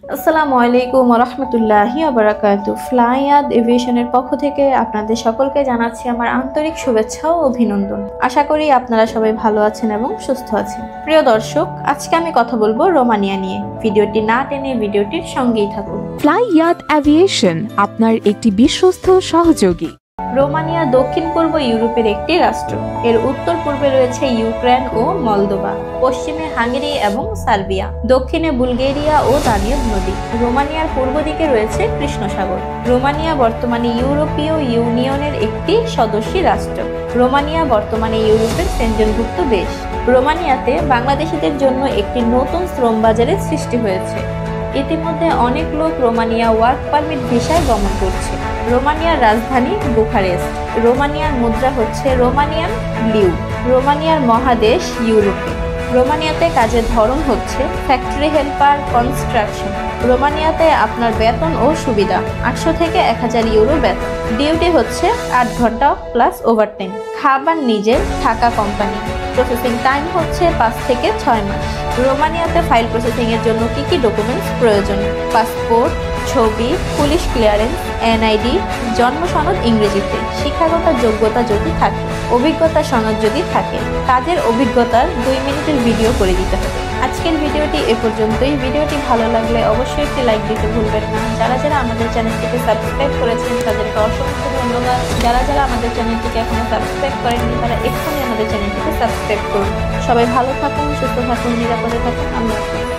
আসসালামু আলাইকুম ওয়া রাহমাতুল্লাহি ওয়া বারাকাতুহু। ফ্লাইয়াদ এভিয়েশনের পক্ষ থেকে আপনাদের সকলকে জানাচ্ছি আমার আন্তরিক শুভেচ্ছা ও অভিনন্দন। আশা করি আপনারা সবাই ভালো আছেন এবং সুস্থ আছেন। প্রিয় দর্শক, আজকে আমি কথা বলবো রোমানিয়া নিয়ে। ভিডিওটি না টেনে ভিডিওটির সঙ্গেই থাকুন। ফ্লাইয়াদ এভিয়েশন আপনার একটি বিশ্বস্ত সহযোগী। রোমানিয়া দক্ষিণ পূর্ব ইউরোপের একটি রাষ্ট্র। এর উত্তর পূর্বে রয়েছে ইউক্রেন ও মলদোভা, পশ্চিমে হাঙ্গেরি এবং সার্বিয়া, দক্ষিণে বুলগেরিয়া ও দানিউব নদী। রোমানিয়ার পূর্ব দিকে রয়েছে কৃষ্ণ সাগর। রোমানিয়া বর্তমানে ইউরোপীয় ইউনিয়নের একটি সদস্য রাষ্ট্র। রোমানিয়া বর্তমানে ইউরোপের সেনজেনভুক্ত দেশ। রোমানিয়াতে বাংলাদেশিদের জন্য একটি নতুন শ্রম বাজারের সৃষ্টি হয়েছে। ইতিমধ্যে অনেক লোক রোমানিয়া ওয়ার্ক পারমিট ভিসায় গমন করছে। রোমানিয়ার রাজধানী বুখারেস্ট। রোমানিয়ার মুদ্রা হচ্ছে রোমানিয়ান লিউ। রোমানিয়ার মহাদেশ ইউরোপে। রোমানিয়াতে কাজের ধরন হচ্ছে ফ্যাক্টরি হেল্পার, কনস্ট্রাকশন। রোমানিয়াতে আপনার বেতন ও সুবিধা 800 থেকে 1000 ইউরো বেতন। ডিউটি হচ্ছে 8 ঘন্টা প্লাস ওভারটাইম। খাবার নিজের, থাকা কোম্পানি। প্রসেসিং টাইম হচ্ছে 5 থেকে 6 মাস। রোমানিয়াতে ফাইল প্রসেসিং এর জন্য কি কি ডকুমেন্টস প্রয়োজন? পাসপোর্ট, ছবি, পুলিশ ক্লিয়ারেন্স, এনআইডি, জন্ম সনদ ইংরেজিতে, শিক্ষাগত যোগ্যতা যদি থাকে, অভিজ্ঞতা সনদ যদি থাকে, কাজের অভিজ্ঞতার 2 মিনিটের ভিডিও করে দিতে হবে। আজকের ভিডিওটি এ পর্যন্তই। ভিডিওটি ভালো লাগলে অবশ্যই একটি লাইক দিতে ভুলবেন না। যারা যারা আমাদের চ্যানেলটিকে সাবস্ক্রাইব করেছেন তাদেরকে অসংখ্য ধন্যবাদ। যারা যারা আমাদের চ্যানেলটিকে এখনো সাবস্ক্রাইব করেননি তারা এক্ষুনি আমাদের চ্যানেলটিকে সাবস্ক্রাইব করুন। সবাই ভালো থাকুন, সুস্থ থাকুন, নিরাপদে থাকুন। আল্লাহ হাফেজ।